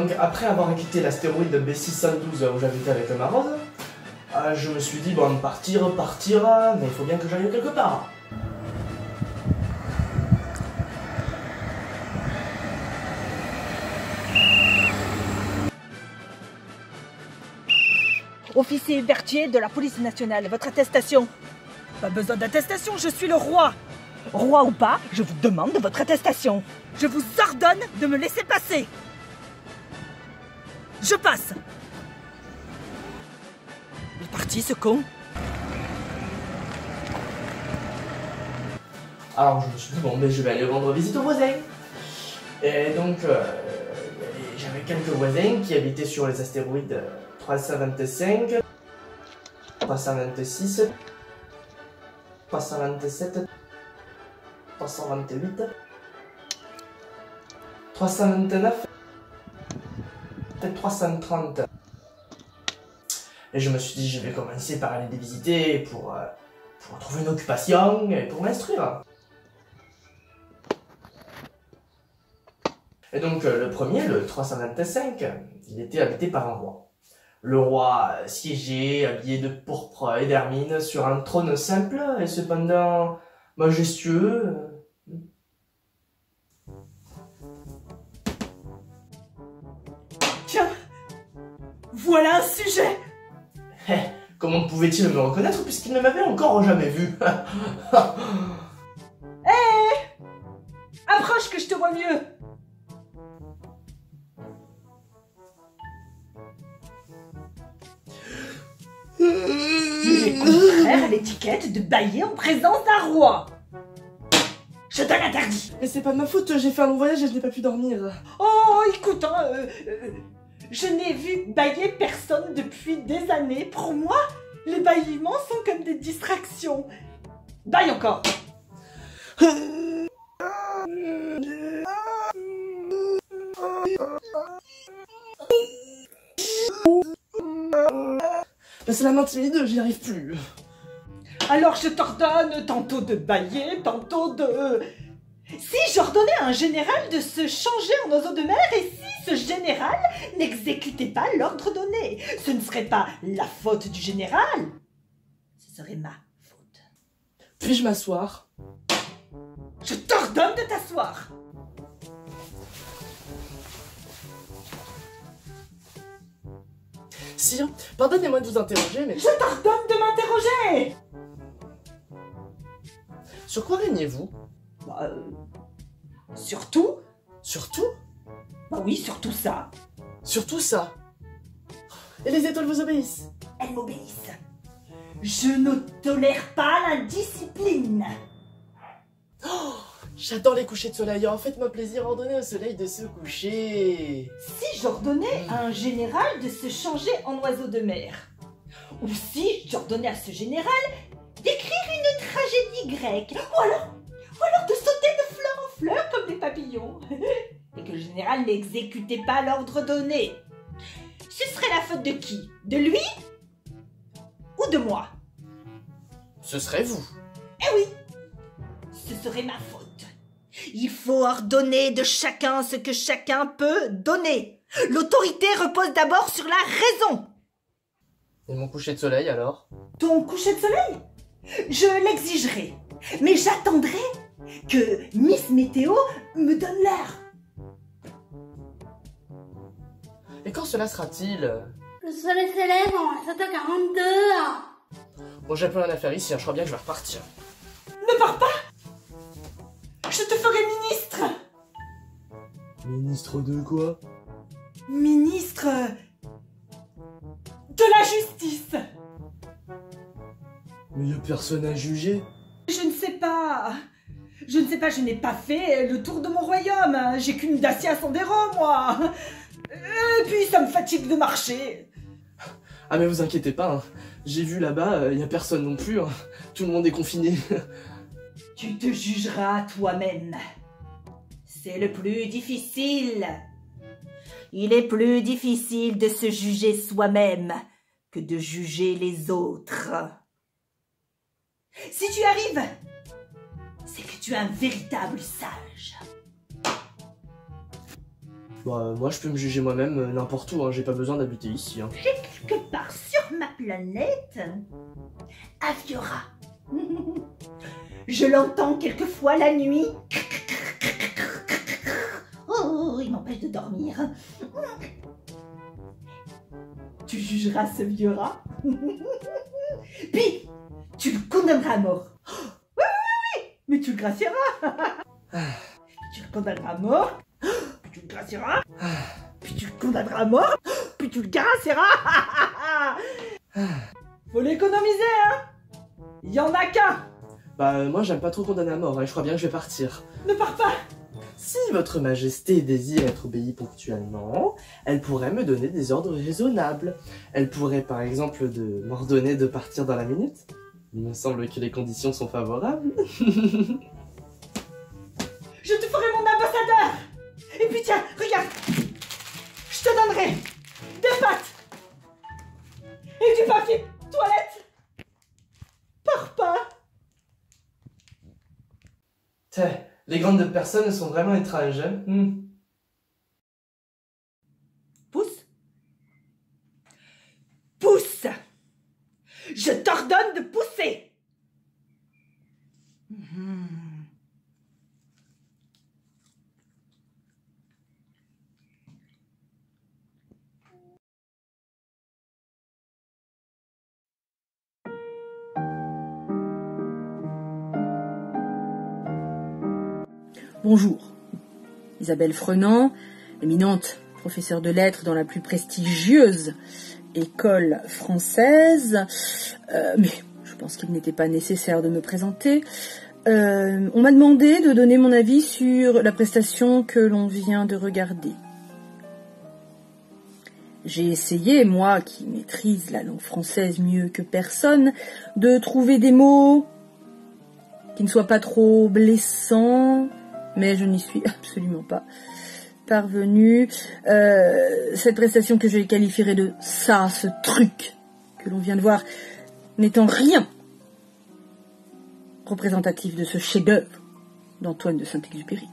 donc après avoir quitté l'astéroïde B612 où j'habitais avec ma Rose, je me suis dit bon partir, mais il faut bien que j'aille quelque part. Officier Berthier de la police nationale, votre attestation. Pas besoin d'attestation, je suis le roi. Roi ou pas, je vous demande votre attestation. Je vous ordonne de me laisser passer. Je passe. Il est parti ce con. Alors je me suis dit bon mais je vais aller rendre visite aux voisins. Et donc j'avais quelques voisins qui habitaient sur les astéroïdes 325, 326, 327, 328, 329 et 330. Et je me suis dit je vais commencer par aller les visiter pour trouver une occupation et pour m'instruire. Et donc le premier, le 325, il était habité par un roi. Le roi siégeait, habillé de pourpre et d'hermine, sur un trône simple et cependant majestueux. Tiens, voilà un sujet. Comment pouvait-il me reconnaître puisqu'il ne m'avait encore jamais vu? Approche que je te vois mieux. Il est contraire à l'étiquette de bailler en présence d'un roi. Je te l'interdis. Mais c'est pas de ma faute, j'ai fait un long voyage et je n'ai pas pu dormir. Oh, écoute, je n'ai vu bailler personne depuis des années. Pour moi, les bâillements sont comme des distractions. Baille encore. Cela m'intimide, j'y arrive plus. Alors je t'ordonne tantôt de bailler, tantôt de... Si j'ordonnais à un général de se changer en oiseau de mer et si ce général n'exécutait pas l'ordre donné, ce ne serait pas la faute du général, ce serait ma faute. Puis-je m'asseoir? Je t'ordonne de t'asseoir. Sire, pardonnez-moi de vous interroger, mais... Je t'ordonne de m'interroger. Sur quoi régnez-vous? Surtout? Surtout? Bah oui, surtout ça. Surtout ça. Et les étoiles vous obéissent? Elles m'obéissent. Je ne tolère pas l'indiscipline. Oh, j'adore les couchers de soleil. En fait-moi plaisir, ordonnez au soleil de se coucher. Si j'ordonnais à un général de se changer en oiseau de mer, ou si j'ordonnais à ce général d'écrire une tragédie grecque, ou alors de sauter de fleur en fleur comme des papillons, et que le général n'exécutait pas l'ordre donné, ce serait la faute de qui? De lui? Ou de moi? Ce serait vous. Eh oui, ce serait ma faute. Il faut ordonner de chacun ce que chacun peut donner. L'autorité repose d'abord sur la raison. Et mon coucher de soleil alors? Ton coucher de soleil? Je l'exigerai, mais j'attendrai que Miss Météo me donne l'heure. Et quand cela sera-t-il? Le soleil s'élève en 7h42. Bon, j'ai plus rien à faire ici, je crois bien que je vais repartir. Ne pars pas. Je te ferai ministre. Ministre de quoi? Ministre de la justice. Mais y a personne à juger. Je ne sais pas, je n'ai pas fait le tour de mon royaume. J'ai qu'une Dacia Sandero, moi. Et puis ça me fatigue de marcher. Ah mais vous inquiétez pas, hein. J'ai vu là-bas, y a personne non plus, hein. Tout le monde est confiné. Tu te jugeras toi-même. C'est le plus difficile. Il est plus difficile de se juger soi-même que de juger les autres. Si tu y arrives, c'est que tu es un véritable sage. Bah, moi, je peux me juger moi-même n'importe où, hein. J'ai pas besoin d'habiter ici. Hein. Quelque part sur ma planète, Aviora. Je l'entends quelquefois la nuit. Oh, il m'empêche de dormir. Tu jugeras ce vieux rat. Puis, tu le condamneras à mort. Oui, mais tu le gracieras. Tu le condamneras à mort. Puis tu le gracieras. Puis tu le condamneras à mort. Puis tu le gracieras. Faut l'économiser, hein. Il y en a qu'un. Bah, moi, j'aime pas trop condamner à mort, hein. Je crois bien que je vais partir. Ne pars pas. Si votre majesté désire être obéie ponctuellement, elle pourrait me donner des ordres raisonnables. Elle pourrait par exemple m'ordonner de partir dans la minute. Il me semble que les conditions sont favorables. Je te ferai mon ambassadeur. Et puis tiens, regarde. Je te donnerai des pâtes et du papier toilette. Pars pas. Tiens, les grandes personnes sont vraiment étranges, hein. Pousse. Pousse. Je t'ordonne de pousser. Bonjour, Isabelle Frenant, éminente professeure de lettres dans la plus prestigieuse école française, mais je pense qu'il n'était pas nécessaire de me présenter. On m'a demandé de donner mon avis sur la prestation que l'on vient de regarder. J'ai essayé, moi qui maîtrise la langue française mieux que personne, de trouver des mots qui ne soient pas trop blessants, mais je n'y suis absolument pas parvenue. Cette prestation que je qualifierais de ça, ce truc que l'on vient de voir, n'étant rien représentatif de ce chef-d'œuvre d'Antoine de Saint-Exupéry.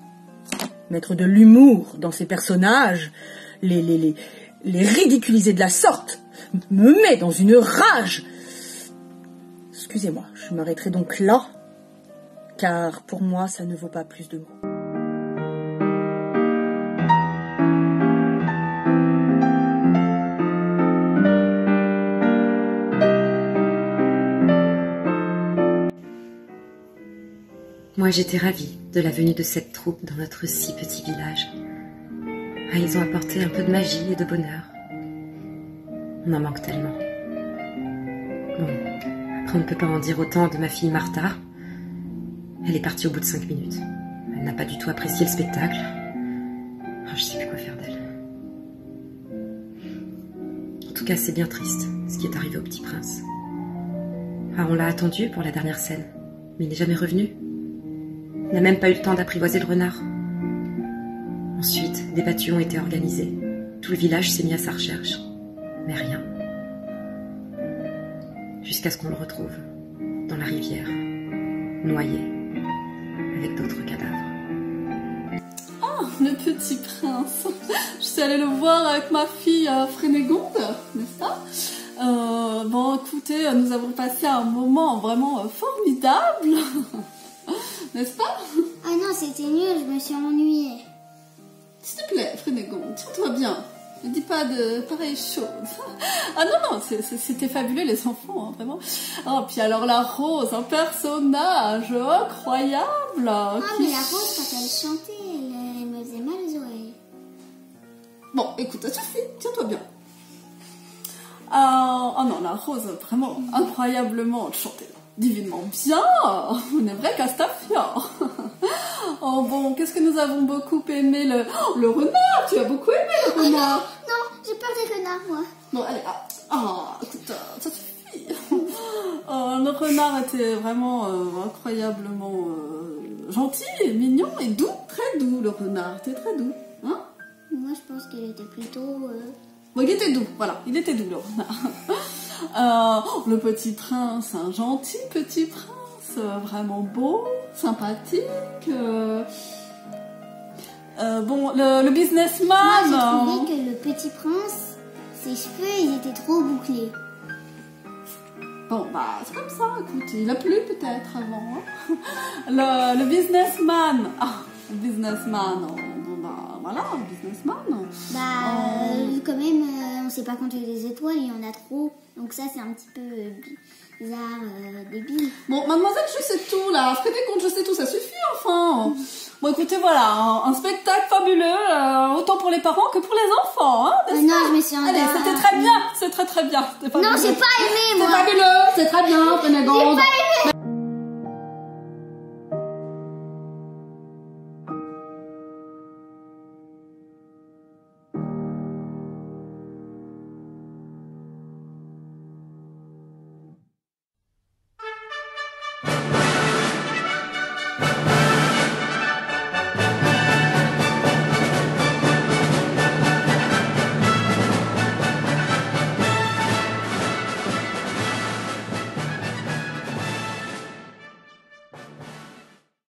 Mettre de l'humour dans ses personnages, les ridiculiser de la sorte, me met dans une rage. Excusez-moi, je m'arrêterai donc là, car pour moi, ça ne vaut pas plus de mots. Moi, j'étais ravie de la venue de cette troupe dans notre si petit village. Ah, ils ont apporté un peu de magie et de bonheur. On en manque tellement. Bon, après on ne peut pas en dire autant de ma fille Martha. Elle est partie au bout de 5 minutes. Elle n'a pas du tout apprécié le spectacle. Oh, je sais plus quoi faire d'elle. En tout cas, c'est bien triste, ce qui est arrivé au petit prince. Ah, on l'a attendu pour la dernière scène, mais il n'est jamais revenu. Il n'a même pas eu le temps d'apprivoiser le renard. Ensuite, des battues ont été organisées. Tout le village s'est mis à sa recherche. Mais rien. Jusqu'à ce qu'on le retrouve, dans la rivière, noyé, avec d'autres cadavres. Oh, le petit prince. Je suis allée le voir avec ma fille Frénégonde, n'est-ce pas? Bon, écoutez, nous avons passé un moment vraiment formidable. N'est-ce pas? Ah non, c'était nul, je me suis ennuyée. S'il te plaît, Frénégonde, tiens-toi bien. Ne dis pas de pareilles choses. Ah non, c'était fabuleux les enfants, hein, vraiment. Oh, puis alors la Rose, un personnage incroyable. Ah, mais la Rose, quand elle chantait, elle me faisait mal aux oreilles. Bon, écoute, ça suffit, tiens-toi bien. Oh non, la Rose, vraiment incroyablement chantée. Divinement bien, une vraie Castafiore. Oh bon, qu'est-ce que nous avons beaucoup aimé le renard. Tu as beaucoup aimé le renard. Non, j'ai peur des renards, moi. Bon, allez, écoute, ça suffit. Le renard était vraiment incroyablement gentil et mignon et doux, très doux. Le renard était très doux, hein. Moi, je pense qu'il était plutôt... Bon, il était doux, voilà, il était doux le renard. Le petit prince, un gentil petit prince, vraiment beau, sympathique. Bon, le businessman... Moi, j'ai trouvé que le petit prince, ses cheveux, ils étaient trop bouclés. Bon, bah, c'est comme ça, écoute, il a plu peut-être avant. Hein. Le businessman. Ah, le businessman. Bon, bah, voilà, le businessman. Quand même, on sait pas compter les étoiles, il y en a trop. Donc ça, c'est un petit peu bizarre, débile. Bon, mademoiselle, je sais tout, là. Freddy compte, je sais tout, ça suffit, enfin. Bon, écoutez, voilà, un spectacle fabuleux, autant pour les parents que pour les enfants, hein, Non, je me suis endormie. Allez, c'était très bien, c'est très très bien. Non, j'ai pas aimé, moi. C'est fabuleux, c'est très bien, Frénégonde. J'ai pas aimé.